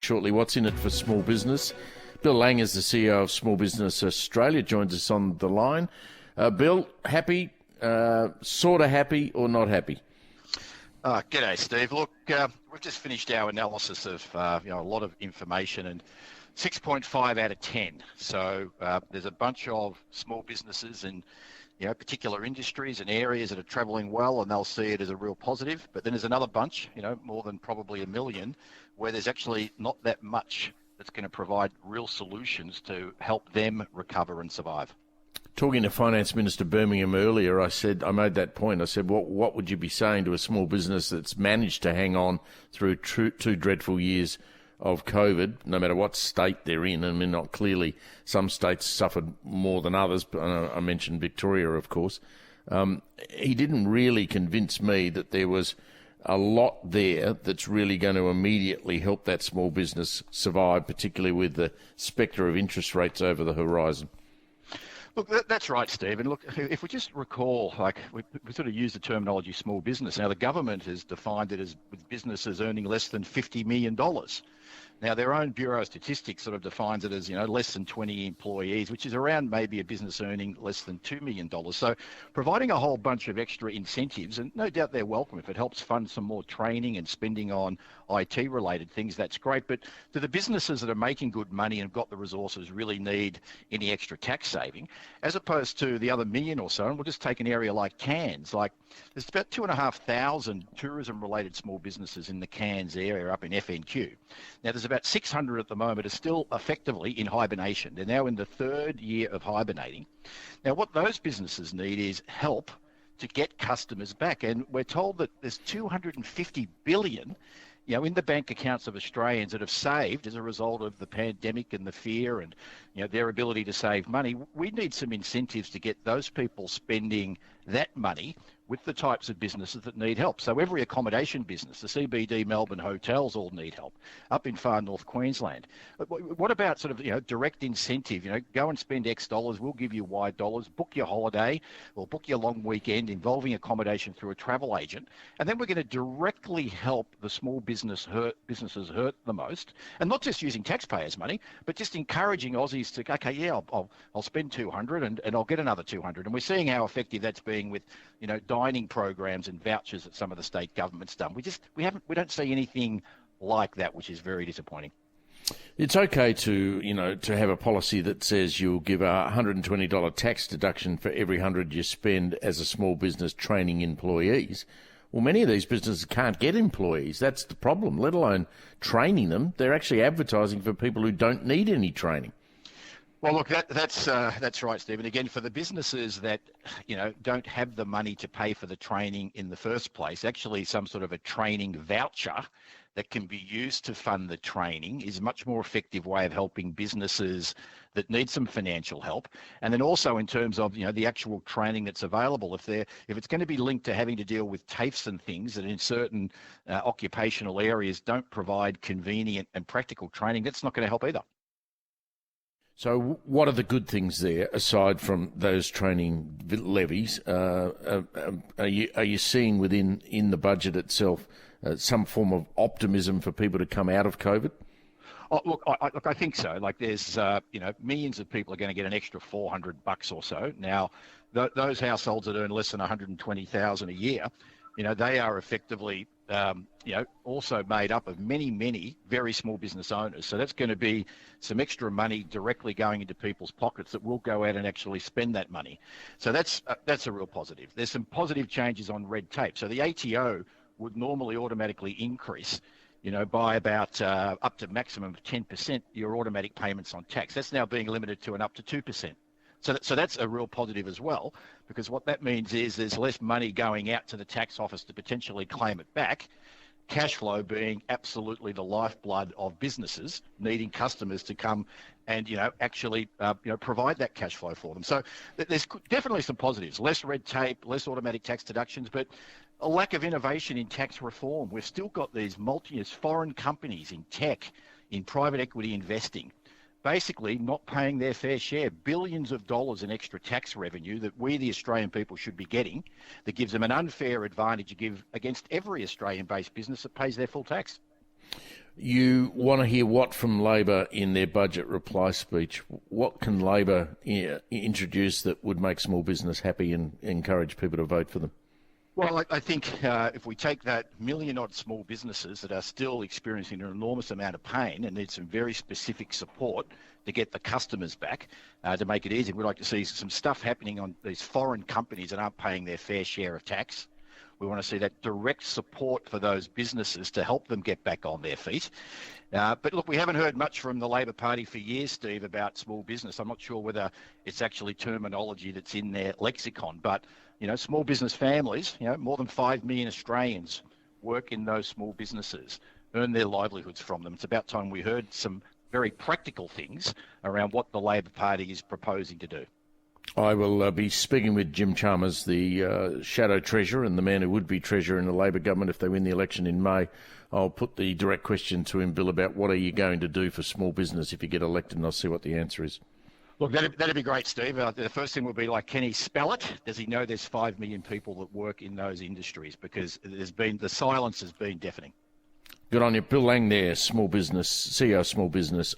shortly. What's in it for small business? Bill Lang is the CEO of Small Business Australia, joins us on the line. Bill, happy, sort of happy or not happy? G'day, Steve. Look, we've just finished our analysis of a lot of information, and 6.5 out of 10. So there's a bunch of small businesses in particular industries and areas that are travelling well, and they'll see it as a real positive. But then there's another bunch, more than probably a million, where there's actually not that much that's going to provide real solutions to help them recover and survive. Talking to Finance Minister Birmingham earlier, I made that point. I said, what would you be saying to a small business that's managed to hang on through two dreadful years of COVID, no matter what state they're in? I mean, not clearly, some states suffered more than others. But I mentioned Victoria, of course. He didn't really convince me that there was a lot there that's really going to immediately help that small business survive, particularly with the spectre of interest rates over the horizon. Look, that's right, Steve. And look, if we just recall, we sort of use the terminology small business. Now, the government has defined it as with businesses earning less than $50 million. Now, their own Bureau of Statistics sort of defines it as, less than 20 employees, which is around maybe a business earning less than $2 million. So providing a whole bunch of extra incentives, and no doubt they're welcome if it helps fund some more training and spending on IT-related things, that's great. But do the businesses that are making good money and have got the resources really need any extra tax saving? As opposed to the other million or so, and we'll just take an area like Cairns. There's about 2,500 tourism-related small businesses in the Cairns area up in FNQ. Now, there's about 600 at the moment are still effectively in hibernation. They're now in the third year of hibernating. Now, what those businesses need is help to get customers back. And we're told that there's 250 billion in the bank accounts of Australians that have saved as a result of the pandemic and the fear and their ability to save money. We need some incentives to get those people spending that money with the types of businesses that need help. So every accommodation business, the CBD Melbourne hotels all need help up in far north Queensland. What about sort of direct incentive? Go and spend X dollars, we'll give you Y dollars, book your holiday or book your long weekend involving accommodation through a travel agent. And then we're going to directly help the small businesses hurt the most. And not just using taxpayers' money, but just encouraging Aussies to, okay, yeah, I'll spend 200 and I'll get another 200. And we're seeing how effective that's being with, dining programs and vouchers that some of the state government's done. We don't see anything like that, which is very disappointing. It's okay to have a policy that says you'll give a $120 tax deduction for every 100 you spend as a small business training employees. Well, many of these businesses can't get employees. That's the problem, let alone training them. They're actually advertising for people who don't need any training. Well, look, that's right, Stephen. Again, for the businesses that, don't have the money to pay for the training in the first place, actually some sort of a training voucher that can be used to fund the training is a much more effective way of helping businesses that need some financial help. And then also in terms of, the actual training that's available, if it's going to be linked to having to deal with TAFEs and things that in certain occupational areas don't provide convenient and practical training, that's not going to help either. So what are the good things there, aside from those training levies? Are you seeing in the budget itself some form of optimism for people to come out of COVID? Oh, look, I think so. There's, millions of people are going to get an extra $400 or so. Now, those households that earn less than $120,000 a year, they are effectively, also made up of many, many very small business owners. So that's going to be some extra money directly going into people's pockets that will go out and actually spend that money. So that's a real positive. There's some positive changes on red tape. So the ATO would normally automatically increase, by about up to maximum of 10% your automatic payments on tax. That's now being limited to an up to 2%. So that's a real positive as well, because what that means is there's less money going out to the tax office to potentially claim it back. Cash flow being absolutely the lifeblood of businesses needing customers to come and, actually, provide that cash flow for them. So there's definitely some positives, less red tape, less automatic tax deductions, but a lack of innovation in tax reform. We've still got these foreign companies in tech, in private equity investing, basically not paying their fair share, billions of dollars in extra tax revenue that we, the Australian people, should be getting, that gives them an unfair advantage against every Australian-based business that pays their full tax. You want to hear what from Labor in their budget reply speech? What can Labor introduce that would make small business happy and encourage people to vote for them? Well, I think if we take that million-odd small businesses that are still experiencing an enormous amount of pain and need some very specific support to get the customers back, to make it easy, we'd like to see some stuff happening on these foreign companies that aren't paying their fair share of tax. We want to see that direct support for those businesses to help them get back on their feet. But look, we haven't heard much from the Labor Party for years, Steve, about small business. I'm not sure whether it's actually terminology that's in their lexicon, but small business families, more than 5 million Australians work in those small businesses, earn their livelihoods from them. It's about time we heard some very practical things around what the Labor Party is proposing to do. I will be speaking with Jim Chalmers, the shadow treasurer and the man who would be treasurer in the Labor government if they win the election in May. I'll put the direct question to him, Bill, about what are you going to do for small business if you get elected, and I'll see what the answer is. Look, that'd be great, Steve. The first thing will be can he spell it? Does he know there's 5 million people that work in those industries? Because the silence has been deafening. Good on you. Bill Lang there, small business, CEO of Small Business